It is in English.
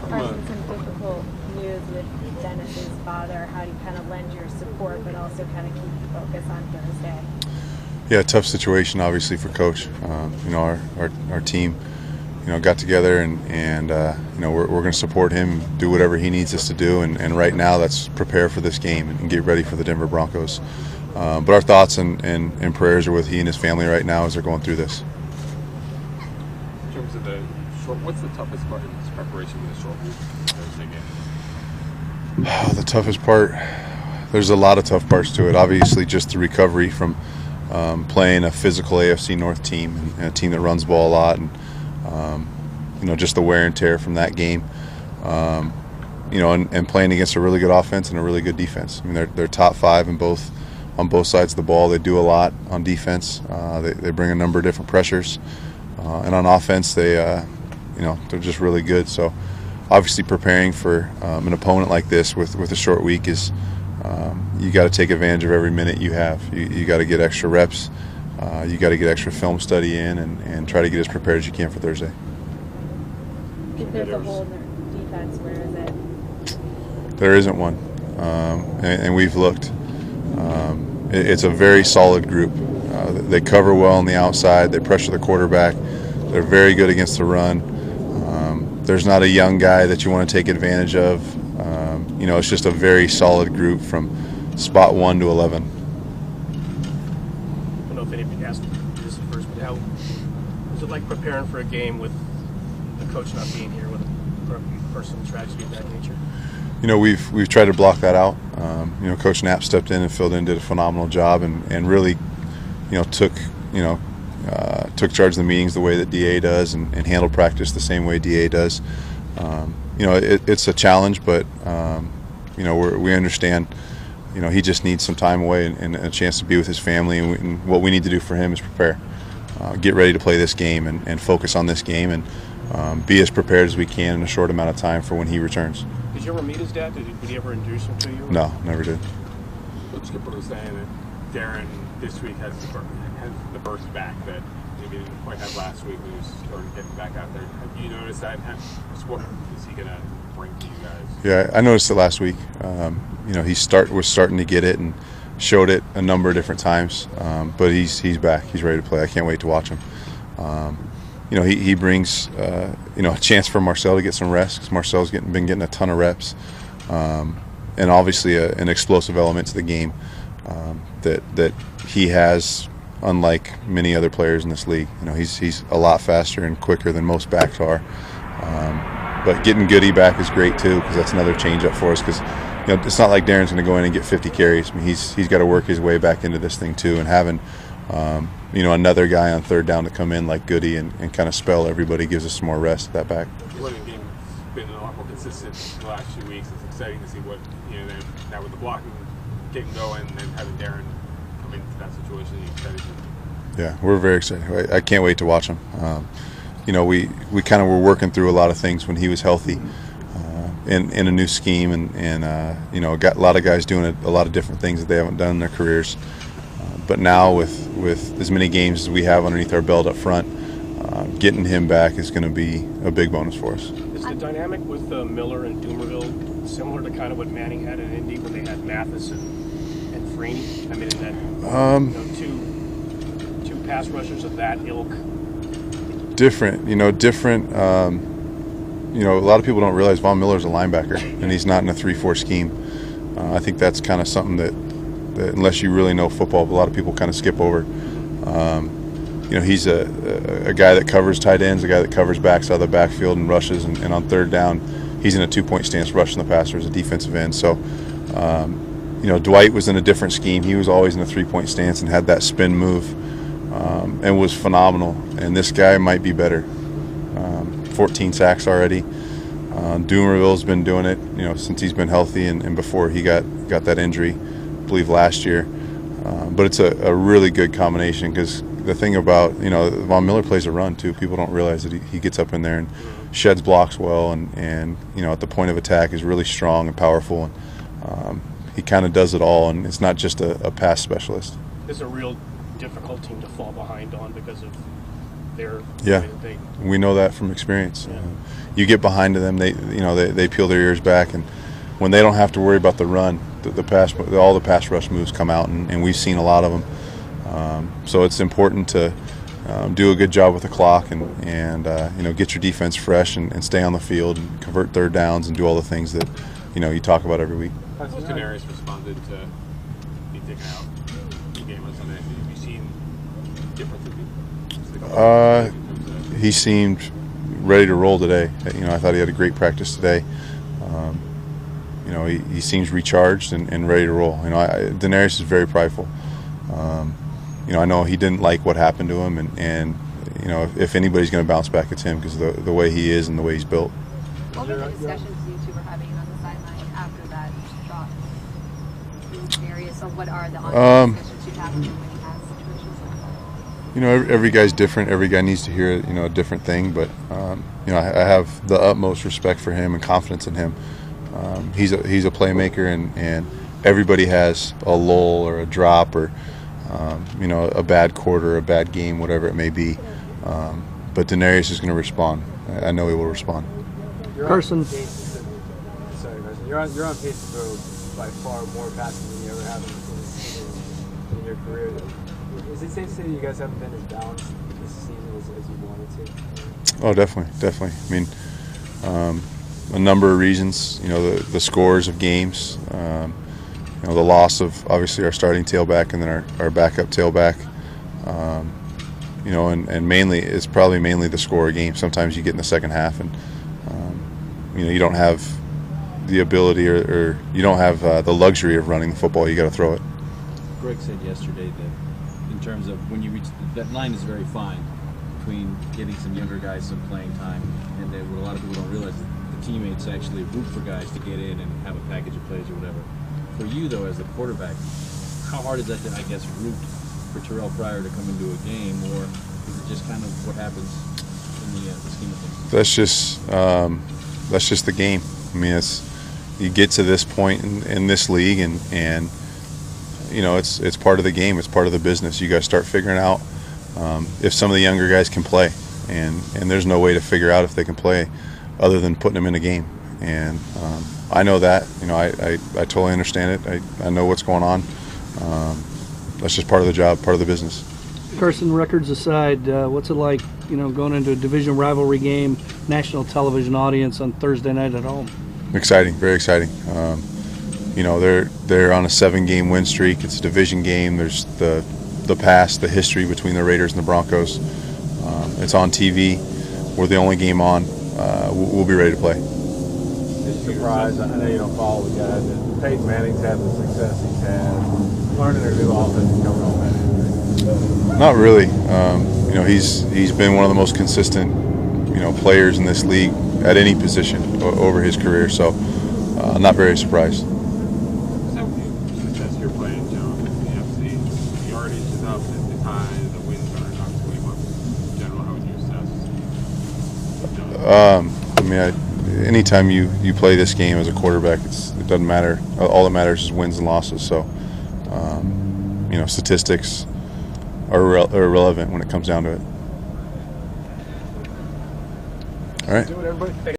Carson, some difficult news with Dennis's father. How do you kind of lend your support, but also kind of keep the focus on Thursday? Yeah, tough situation obviously for Coach. Our team, got together and we're going to support him, do whatever he needs us to do, and right now that's prepare for this game and get ready for the Denver Broncos. But our thoughts and prayers are with he and his family right now as they're going through this. In terms of the short, what's the toughest part of this preparation for the short week Thursday game? The toughest part, there's a lot of tough parts to it. Obviously, just the recovery from playing a physical AFC North team and a team that runs the ball a lot, and just the wear and tear from that game. And playing against a really good offense and a really good defense. I mean, they're top five on both sides of the ball. They do a lot on defense. They bring a number of different pressures, and on offense, they're just really good. So, obviously, preparing for an opponent like this with a short week is you got to take advantage of every minute you have. You got to get extra reps. You got to get extra film study in and try to get as prepared as you can for Thursday. If there's a hole in their defense, where is it? There isn't one, and we've looked. It's a very solid group. They cover well on the outside. They pressure the quarterback. They're very good against the run. There's not a young guy that you want to take advantage of. It's just a very solid group from spot 1 to 11. I don't know if anybody asked this first, but how was it like preparing for a game with the coach not being here, with a personal tragedy of that nature? We've tried to block that out. Coach Knapp stepped in and filled in, did a phenomenal job, and really, took charge of the meetings the way that DA does, and handled practice the same way DA does. It's a challenge, but we understand. He just needs some time away and a chance to be with his family, and what we need to do for him is prepare, get ready to play this game, and focus on this game, and be as prepared as we can in a short amount of time for when he returns. Did you ever meet his dad? Did he ever introduce him to you? No, never did. Coach Skipper was saying that Darren this week has the burst back that maybe didn't quite have last week when he was starting getting back out there. Have you noticed that? What is he going to bring to you guys? Yeah, I noticed it last week. He was starting to get it and showed it a number of different times. But he's back. He's ready to play. I can't wait to watch him. He brings a chance for Marcel to get some rest, because Marcel's been getting a ton of reps, and obviously an explosive element to the game that he has, unlike many other players in this league. He's a lot faster and quicker than most backs are. But getting Goody back is great too, because that's another change up for us. Because it's not like Darren's going to go in and get 50 carries. I mean, he's got to work his way back into this thing too, and having another guy on third down to come in like Goody and kind of spell everybody gives us some more rest at that back. The running game's been a lot more consistent the last few weeks. It's exciting to see what now with the blocking getting going and having Darren come into that situation. Yeah, we're very excited. I can't wait to watch him. We kind of were working through a lot of things when he was healthy, in a new scheme, and got a lot of guys doing a lot of different things that they haven't done in their careers. But now with as many games as we have underneath our belt up front, getting him back is going to be a big bonus for us. Is the dynamic with Miller and Doomerville similar to kind of what Manning had in Indy when they had Mathis and Freeney? I mean, in that two pass rushers of that ilk. Different. A lot of people don't realize Von Miller's a linebacker, and he's not in a 3-4 scheme. I think that's kind of something that unless you really know football, a lot of people kind of skip over. He's a guy that covers tight ends, a guy that covers backs out of the backfield and rushes, and on third down, he's in a 2-point stance rushing the passer as a defensive end. So, Dwight was in a different scheme. He was always in a 3-point stance and had that spin move, and was phenomenal. And this guy might be better. 14 sacks already. Doomerville's been doing it, since he's been healthy and before he got that injury, I believe last year. But it's a really good combination, because the thing about, Von Miller plays a run too. People don't realize that he gets up in there and sheds blocks well, and at the point of attack is really strong and powerful. And he kind of does it all, and it's not just a pass specialist. It's a real difficult team to fall behind on because of their we know that from experience. you get behind them, they peel their ears back, and when they don't have to worry about the run, all the pass rush moves come out, and we've seen a lot of them. So it's important to do a good job with the clock and get your defense fresh and stay on the field and convert third downs and do all the things that you talk about every week. How's Daenerys responded to be taken out in game on Sunday? Have you seen differences? He seemed ready to roll today. I thought he had a great practice today. He seems recharged and ready to roll. Daenerys is very prideful. I know he didn't like what happened to him, and if anybody's going to bounce back, it's him because of the way he is and the way he's built. What were the discussions you two were having on the sideline after that shot? Areas of what are the ongoing discussions you've had with him when he has situations like that? Every guy's different. Every guy needs to hear a different thing, but I have the utmost respect for him and confidence in him. He's a playmaker, and everybody has a lull or a drop or a bad quarter, a bad game, whatever it may be. But Daenerys is going to respond. I know he will respond. Carson. Sorry, Carson. You're on pace to throw by far more passes than you ever have in your career. Is it safe to say that you guys haven't been as balanced this season as you wanted to? Oh, definitely. I mean, a number of reasons. The scores of games. The loss of obviously our starting tailback and then our backup tailback. And mainly it's probably mainly the score of games. Sometimes you get in the second half and you don't have the ability or you don't have the luxury of running the football. You got to throw it. Greg said yesterday that in terms of when you reach that line is very fine between getting some younger guys some playing time, and then what a lot of people don't realize is the teammates actually root for guys to get in and have a package of plays or whatever. For you though, as the quarterback, how hard is that to, I guess, root for Terrell Pryor to come into a game, or is it just kind of what happens in the scheme of things? That's just the game. I mean, you get to this point in this league, and it's part of the game. It's part of the business. You got to start figuring out if some of the younger guys can play, and there's no way to figure out if they can play other than putting them in a game. And I know that. I totally understand it. I know what's going on. That's just part of the job, part of the business. Carson, records aside, what's it like, going into a division rivalry game, national television audience on Thursday night at home? Exciting, very exciting. They're on a 7-game win streak. It's a division game. There's the past, the history between the Raiders and the Broncos. It's on TV. We're the only game on. We'll be ready to play. Surprised, I know you don't follow the guy, but Peyton Manning's had the success he's had, learning a new offense and coming off that injury. Not really. He's been one of the most consistent, players in this league at any position over his career. So, I'm not very surprised. So, success you're playing, the yardage is up, the time, the wins are not 21. In general, how would you assess? Anytime you play this game as a quarterback, it doesn't matter. All that matters is wins and losses. So, statistics are irrelevant when it comes down to it. All right. Do it, everybody.